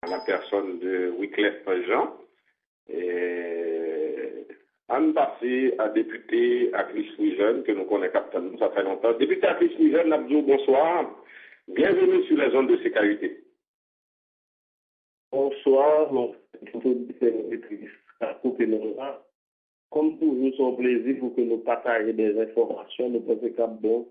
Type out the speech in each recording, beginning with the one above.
la personne de Wyclef Jean. On passe à député à Chris Wigen, que nous connaissons Captain, ça fait longtemps. Député à Chris Wigen, Nabdou, bonsoir. Bienvenue sur la zone de sécurité. Bonsoir, comme toujours, c'est un plaisir pour que nous partagions des informations, nous pensons que bon,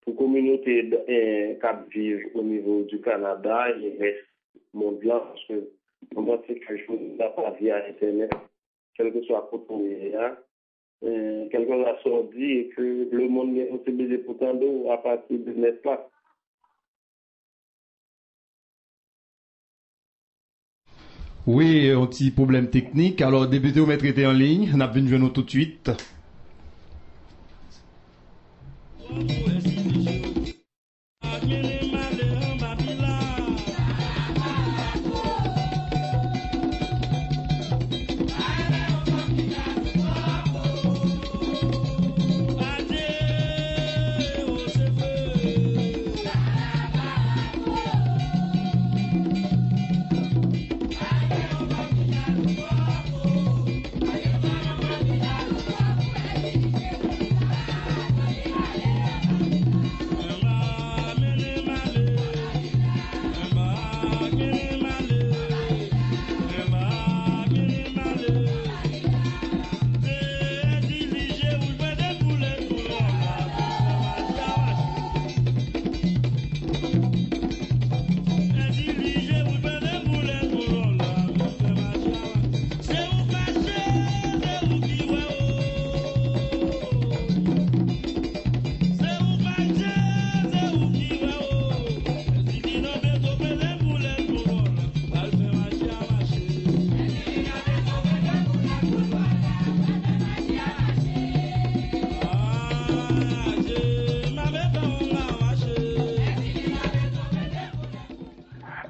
pour la communauté qui vit au niveau du Canada et le reste mondial, parce que nous pensons que je ne vais pas via Internet, quel que soit côté, quelqu'un a sorti et que le monde est possible pourtant à partir de net pas. Oui, un petit problème technique. Alors, débuter ou mettre été en ligne. On a venu nous tout de suite.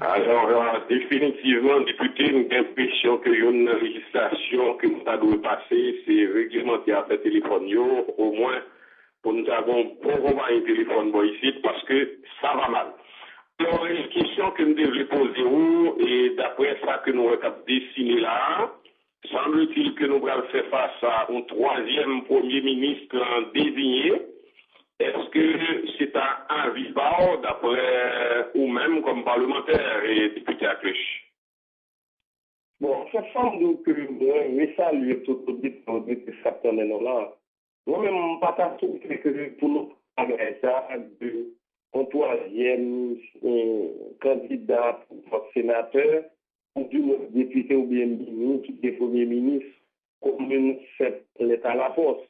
Alors, définitivement, député, nous avons l'impression que une législation que nous avons passer, c'est réglementer à faire téléphone, au moins, pour nous avons bon compagnie téléphone ici, parce que ça va mal. Alors, une question que nous devons poser, et d'après ça que nous avons dessiné là, semble-t-il que nous allons faire face à un troisième premier ministre désigné. Est-ce que c'est un vivant d'après ou même comme parlementaire et député à cloche? Bon, ça semble que je salue tout le monde de Captain là. Moi-même, pas tout que pour nous parler ça de un troisième candidat pour sénateur ou du député ou bien ministre, des premiers ministres, comme fait l'État à la force.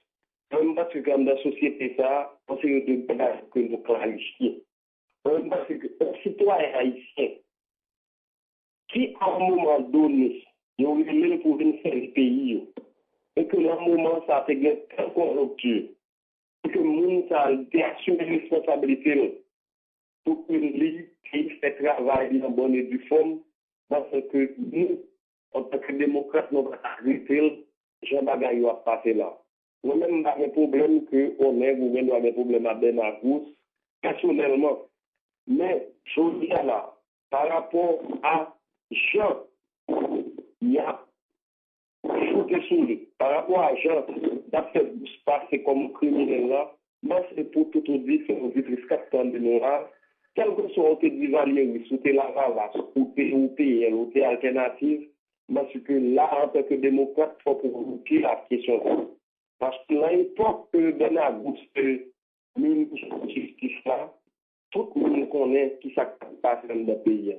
Même parce que dans la société, ça, on sait de bagages que nous clarifions. Même parce que un citoyen haïtien, qui à un moment donné, il y a eu pour venir faire le pays, et que à un moment, ça a fait une conjoncture, et que le monde a assumé une responsabilité pour que lui qui fait travail en bonne et due forme, parce que nous, en tant que démocrates, nous avons arrêté Jean-Bagaille va passer là. Moi-même, j'ai un problème qu'on est, ou même j'ai un problème à Benagous, personnellement. Mais, je dis là, par rapport à Jean, il y a shooté sur lui. Par rapport à Jean, d'après ce qui se passe comme criminel là, moi, c'est pour tout dire, c'est un vitrice capitaine de moral. Quel que soit le divalier, ou la ravasse, ou PL, ou alternative, parce que là, en tant que démocrate, il faut pour la question. Parce que là, l'époque que Benagous, le ministre de justice là, tout le monde connaît qui ça passe dans le pays.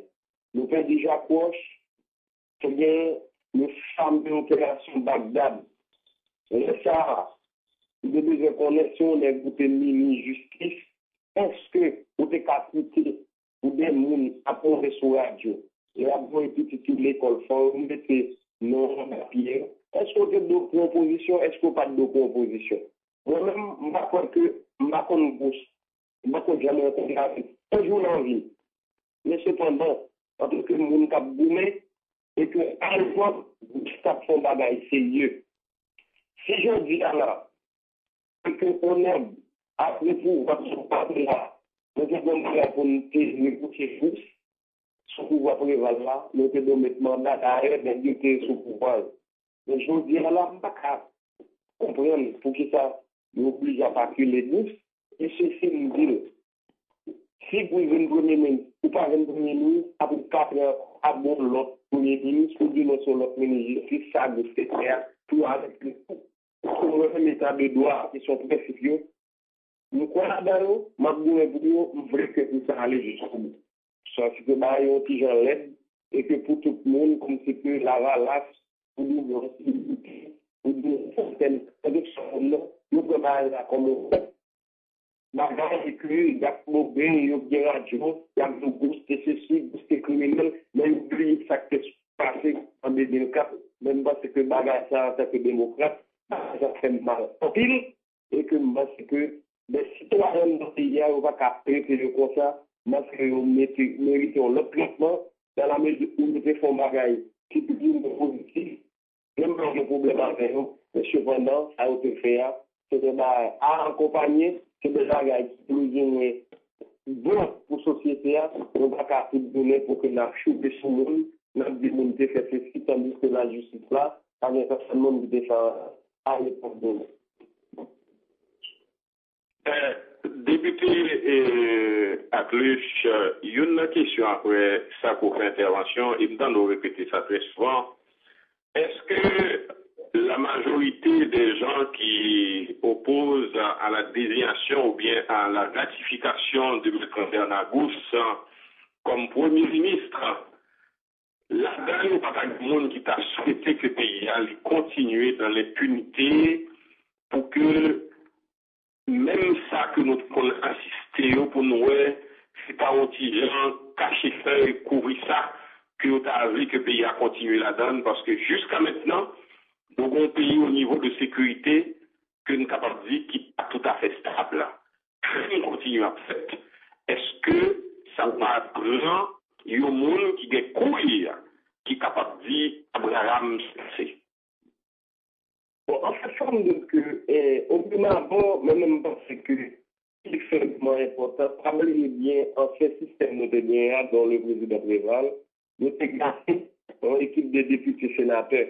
Nous faisons déjà proche, c'est bien le fameux opération Bagdad. Et ça, nous devons connaître si on est goûté mini-justice. Est-ce que vous êtes capté ou des gens apportés sur la radio? Et après, toute l'école, vous mettez non papier. Est-ce que vous avez d'autres propositions? Est-ce que vous n'avez pas d'autres propositions? Moi-même, je crois que je ne sais pas jamais rencontré un jour en vie. Mais cependant, en tant que monde qui a boumé, et que, à l'époque, ça fait un bagage sérieux. Si je dis là, qu'on est après vous, votre partenaire, nous avons pour nous écouter tous, sous pouvoir préval là, nous devons mettre mandat d'arrêt, mais Dieu était sous pouvoir. Mais je vous dis là, je ne peux pas comprendre pour qui ça nous oblige à parculer douce. Et ceci nous dit, si vous avez un premier ministre, ou pas un premier ministre, après 4 ans, à bon l'autre premier ministre, ou d'une autre l'autre ministre, si ça vous fait faire, tout avec le tout. Pour un état de droit qui sont très sérieux, nous croyons là-dedans, nous voulons que tout ça aille jusqu'au bout. Ça, c'est que bah, il y a un petit genre l'aide, et que pour tout le monde, comme c'est que la valace, pour nous aussi, pour nous certaines élections, nous préparons là comme on fait. Bagage écrit, il y a mauvais, il y a bien radio, il y a nous booster ceci, booster criminel, mais oublier ça qui s'est passé en 2004, même parce que bagage ça en tant que démocrate, ça fait mal en pile, et que moi c'est que les citoyens de notre pays ne vont pas capter que comme ça, parce qu'ils méritent leur traitement dans la mesure où nous font bagage qui peut dire positif, même pas de problème avec nous, mais cependant, ça a été fait, c'est de à accompagner, c'est des bagages qui plus bon pour la société, on va pas tout donner pour que la choupe sur le monde, la démonter fait ceci, tandis que la justice là, avec un certain nombre de défense à l'époque de nous. Député Akluch, il y a une question après ça pour faire intervention, et nous allons répéter ça très souvent. Est-ce que la majorité des gens qui opposent à la désignation ou bien à la ratification de M. Bernard Gousse comme Premier ministre, là-dedans, il n'y a pas de monde qui t'a souhaité que le pays allait continuer dans l'impunité pour que même ça que nous avons assisté pour nous, c'est pas un petit gens caché feuille, couvrir ça, que nous avons vu que le pays a continué là-dedans, parce que jusqu'à maintenant, nous avons un pays au niveau de sécurité que nous sommes capables de dire qui n'est pas tout à fait stable. Nous continuons à faire. Est-ce que ça va grand, il y a un monde qui est courir, qui est capable de dire Abraham, c'est. Bon, en fait, forme de que, au premier abord, même parce que c'est extrêmement important, travailler bien en fait système de bien dans le président Préval, nous avons gardé une équipe de députés sénateurs.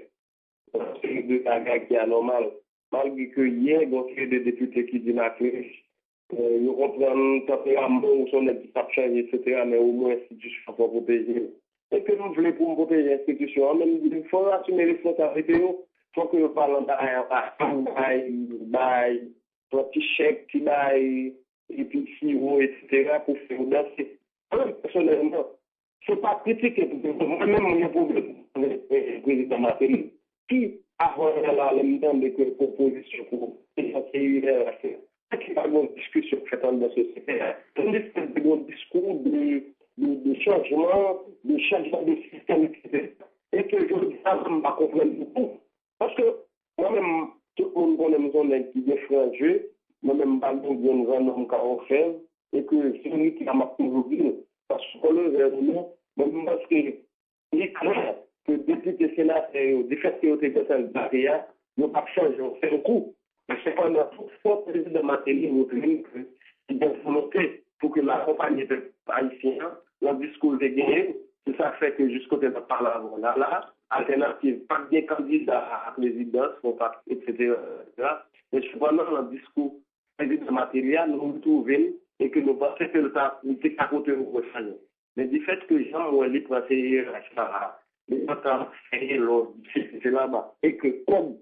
C'est de saga qui est anormal. Malgré que hier, il y a des députés qui disent nous comprenons le tempérament ou son éducation, etc., mais au moins l'institution pour protéger. Et que nous voulons pour protéger l'institution, même il faut assumer les responsabilités. Il faut que nous parlons d'un petit chèque, petit bail, et puis sirop, etc., pour faire danser. Personnellement, ce n'est pas critiquer, moi-même, mon problème, le président Matéli, qui a la même de proposition pour faire. Qui n'a pas de discussion faite dans la société. Tandis que c'est un discours de changement de système, etc. Et que je dis ça, je ne pas comprendre beaucoup. Parce que moi-même, tout le monde connaît une zone qui est frangée, moi-même, je ne sais pas si je faire, et que c'est lui qui a ma aujourd'hui. Parce que même parce que il est clair que depuis que le Sénat est défait de la nous pas changé, on fait un coup. Mais cependant, toutefois, le président Matéli nous dit qu'il y a une volonté pour que la compagnie de haïtiens, le discours de gagner, c'est ça fait que jusqu'au temps de parler là, alternative, pas des candidats à la présidence, etc. Mais cependant, le discours du président Matéli, nous trouvons et que nous pensons que le temps est à côté de nous. Mais du fait que Jean Ouali prend ses hiérarchies, les gens fait l'ordre, c'est là-bas, et que comme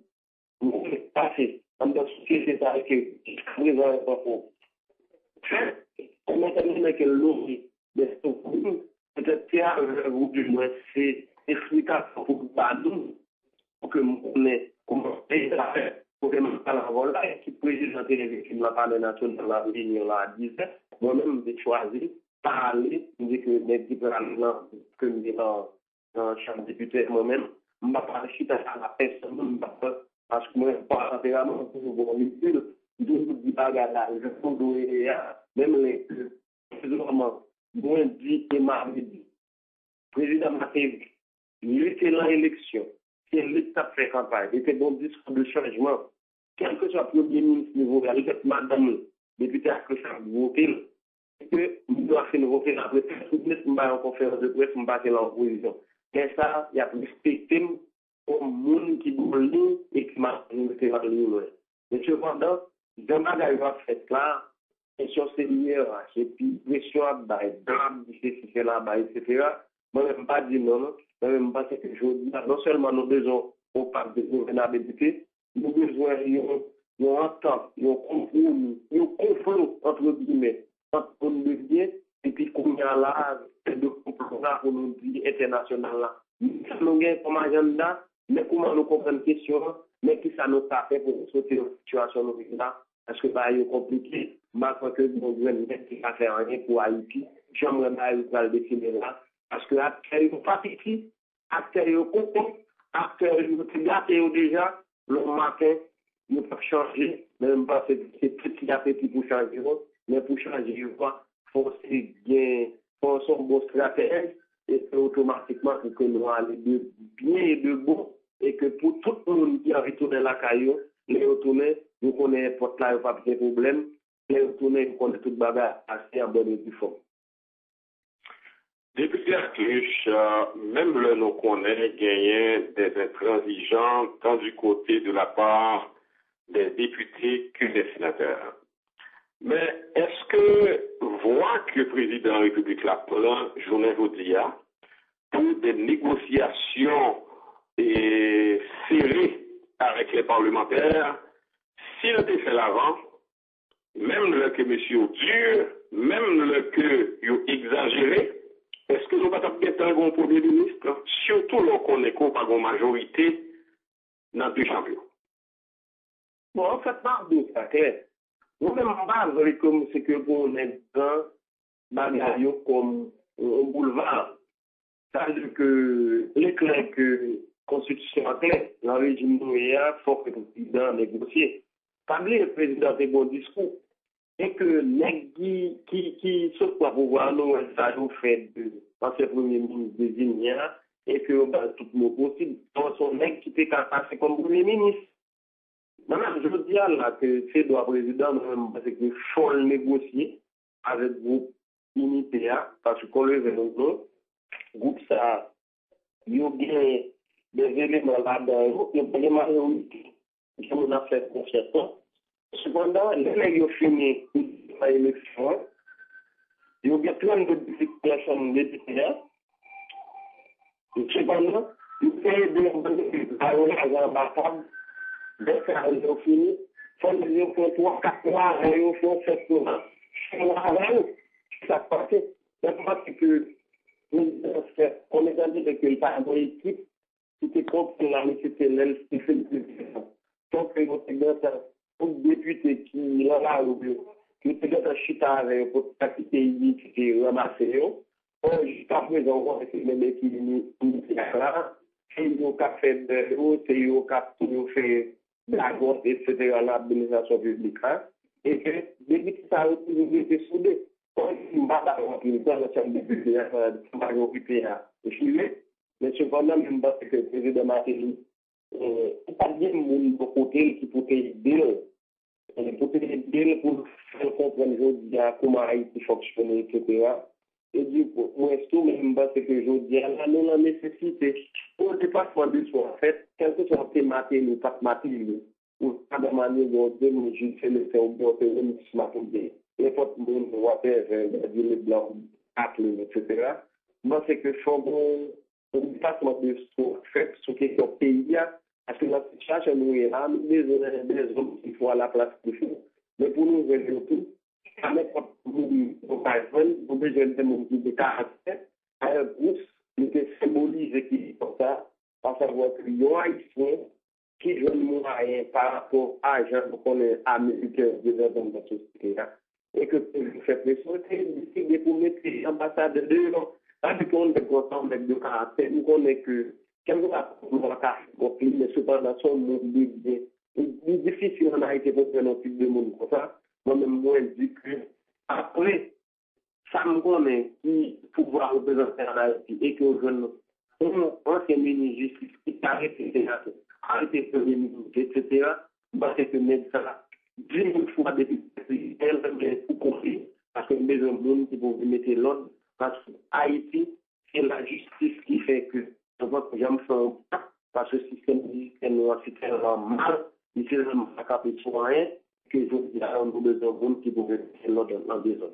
nous sommes passés dans la société, c'est que présent est pas faux. On a terminé que l'eau des structures, peut-être qu'il y a un groupe du moins, c'est explication pour nous, pour que nous connaissions comment payer la fête, pour que nous parlions là, et qui président de la parole nationale dans la ligne là, disait, moi-même, j'ai choisi parler, je dis que les différents que nous disons dans le champ de député, moi-même, je ne vais pas parler à la personne, parce que moi, pas vraiment pour vous dire, je vous dis pas là, je peux même les vraiment, moins dit et mardi. Président Matéli, il était dans l'élection, c'est lui qui a fait campagne, il était bon discours de changement, quel que soit le premier ministre niveau, il était madame, député à que ça voter. que nous devons faire une conférence de presse, nous devons une conférence de presse, nous devons l'opposition. Mais ça, il y a respecté comme monde qui boule et qui m'a fait en ligne. Mais cependant, je m'en va faire là, question sérieux, et puis pression à bail, drame, c'est là, etc. Moi, je ne pas dire non, je ne même pas dire que je dis, non seulement nous devons au parc de gouvernabilité, nous devons entendre, nous compromis, nous confondre entre guillemets, entre le bien, et puis qu'on y a là, de complot là, pour nous dire international là. Nous avons comme agenda, mais comment nous comprenons la question, mais qui ça nous a fait pour sortir de la situation là, parce que c'est compliqué. Je crois que nous devons faire rien pour Haïti. J'aimerais bien le définir là, parce que l'acteur est pas petit, l'acteur est content, l'acteur est gâté déjà, le matin, nous peuvent changer, même pas c'est petit à petit pour changer, mais pour changer, il faut bien, faut son bon stratège, et que automatiquement, pour que nous allions de bien et de bon, et que pour tout le monde qui a retourné la caillou, les retourner, nous connaissons porte là, il n'y a pas de problème, les retourner, nous connaissons toute bagarre assez en bonne et due forme. Député Akluche, même le nous connaît gagné des intransigeants tant du côté de la part des députés que des sénateurs. Mais est-ce que voir que le président de la République l'a prend journée aujourd'hui pour des négociations serrées avec les parlementaires, s'il était fait l'avant, même le que monsieur dur, même le que exagéré, est-ce que nous pas bien un premier ministre, surtout lorsqu'on est pas une majorité dans deux champions? Bon, en fait, par deux, ça clair. Nous-mêmes, comme c'est que on est dans bagaille comme un boulevard. C'est-à-dire que l'éclair que la Constitution a clair, le régime noué, il faut que le président négocie. Pas le président fait bon discours. Et que les qui saute pour pouvoir nous, ça nous fait de l'ancien premier ministre désigné, et que tout le monde possible, dans son nègre qui était capable comme premier ministre. Maintenant, je veux dire là que c'est le président, parce qu'il faut le négocier avec le groupe UNITA, parce qu'on le veut nous, le groupe ça, il y a bien des éléments là-dedans, il y a bien des majorités qui ont fait confiance. Cependant, les nègres ont fini l'élection, il y a bien plein de difficultés de députés. Cependant, il fait des batailles. Dès qu'ils ont fini, il faut les faire 3-4 mois, ils font 7 mois. Ça passe. C'est parce que on est dans que le parlement équipe, qui était contre la nécessité qui fait le plus. Donc, pour député qui est là, qui est dans chita pour pratiquer qui est ramassé, jusqu'à présent, on voit que les mecs qui sont là, c'est au café de l'eau, c'est au café qui fait la grosse, etc., l'administration publique, et que depuis que ça a été soudé, quand il m'a dit que la chambre de députés de majorité a échoué, mais cependant, même parce que le président Matéli, il pas bien mon côté qui peut aider, pour faire comprendre comment Haïti fonctionne, etc. Et du coup, moi, tout même parce que je dis, nous la nécessité, au dépassement de soi, en fait, quel que soit le matin ou pas matin, ou pas de manière dont je fais le fait, ou bien le matin, n'importe où, le blanc, etc. Moi, c'est que je fais un dépassement de soi, fait, sur question pays, parce que la situation nous est là, nous des hommes qui font à la place de nous. Mais pour nous, je tout. Avec nous besoin de mon de caractère, à un groupe qui symbolise qui est comme ça, à savoir que les Haïtiens qui jouent le moyen par rapport à gens qu'on est américains de la société, et que je fais pression, c'est pour mettre l'ambassade de l'eau. Parce qu'on est content avec le caractère, nous connaissons que quelque part, on va casser, mais cependant, son monde est difficile en Haïti pour faire un type de monde comme ça. Moi-même, moi, je dis que après, ça me connaît qui pouvoir représenter en Haïti et que je ancien ministre de justice qui arrête arrêter premier ministre, etc. Parce que mettre ça 10 000 fois depuis elle pour compris parce que nous avons besoin de monde qui peut mettre l'ordre. Parce que Haïti, c'est la justice qui fait que je vois que j'aime faire un pas, parce que le système judiciaire c'est tellement mal, il s'est tellement capable de rien, que je dis à nous besoin de monde qui peut mettre l'ordre dans des zones.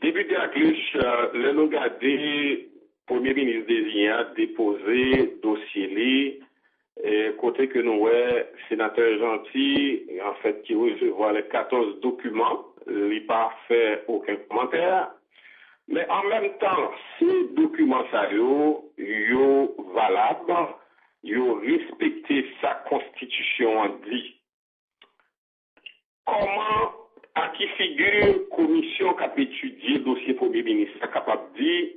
Député Akluch, le nous gardé, Premier ministre désigné a déposé dossier côté que nous sénateur gentil, en fait, qui recevoir les 14 documents, il n'a pas fait aucun commentaire. Mais en même temps, ces documents ça yo valables, yo respecté sa constitution dit. Comment à qui figure commission qui a étudié le dossier Premier ministre est capable de dire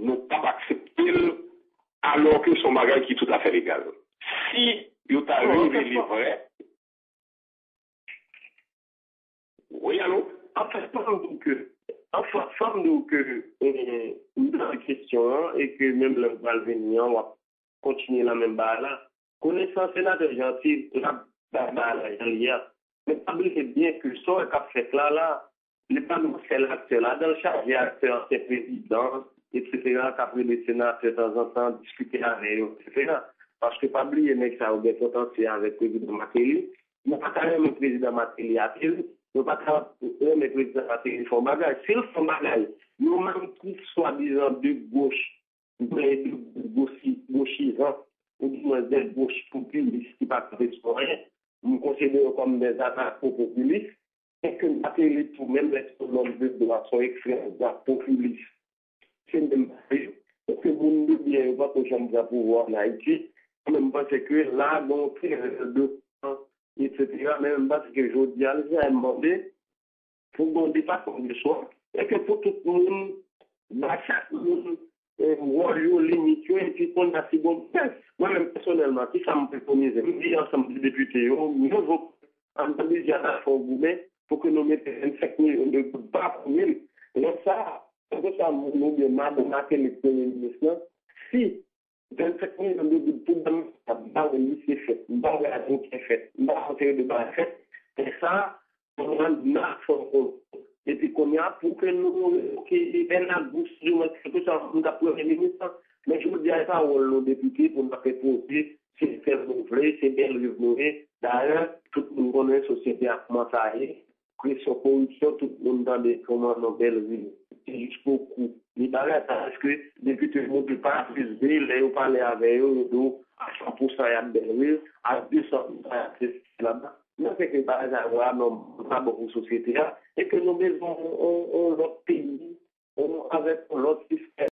nous pas accepter alors que son bagage qui est tout à fait légal. Si il t'a révélé vrai, oui, allô? En fait, nous que dans la question et que même le Valvenir, on va continuer la même balle là. Connaissant sénateur gentil, la balle là, mais pas bien que ça qu'a fait là, les pas nous fait l'acteur là, dans le chargé acteur, c'est président, etc., qu'après les sénateurs de temps en temps discuter avec eux, etc. Parce que pas oublier, mec, ça a eu des potentiels avec le président Matéli. Il n'y a pas quand même le président Matéli à Téli. Il n'y a pas quand même le président Matéli font bagage. S'ils font bagage, nous-mêmes qui soi-disant de gauche, de gauchisants, ou du moins des gauches populistes qui ne partent pas de rien, nous considérons comme des attaques populistes, et que Matéli, tout même les hommes de droite sont extrêmement populistes. C'est même pas parce que vous ne bien pas que j'aime bien pouvoir en Haïti, même parce que là, donc, de etc., même parce que je dis à demander, pour qu'on dépasse de soi, et que pour tout le monde, chaque monde, voit limité, et puis qu'on a si bon place. Moi-même, personnellement, si ça me préconise, je dis ensemble de députés, nous avons entendu dire à pour que nous mettions 25 millions de bas pour mille. Et ça, c'est ça, nous demandons de le Premier ministre, si 25 millions de bouts dans le lycée fait, dans la route qui est faite, dans le de bas fait, et ça, on a son rôle. Et puis qu'on y a pour que nous, qui viennent à bouche, que ça, nous avons Premier ministre, mais je vous dirais pas aux députés pour nous faire poser, c'est faire renouveler, c'est bien renouveler. D'ailleurs, tout le monde connaît la société à commencer à aller. Question corruption, tout le monde dans des commandes belle ville. C'est jusqu'au coup. Il paraît parce que depuis que le monde ne peut pas plus ville, là, on parle avec eux, à 100% à Belleville, à 200% là-bas. Non, c'est que par exemple, non, pas beaucoup de sociétés, et que nous avons l'autre pays, avec l'autre système.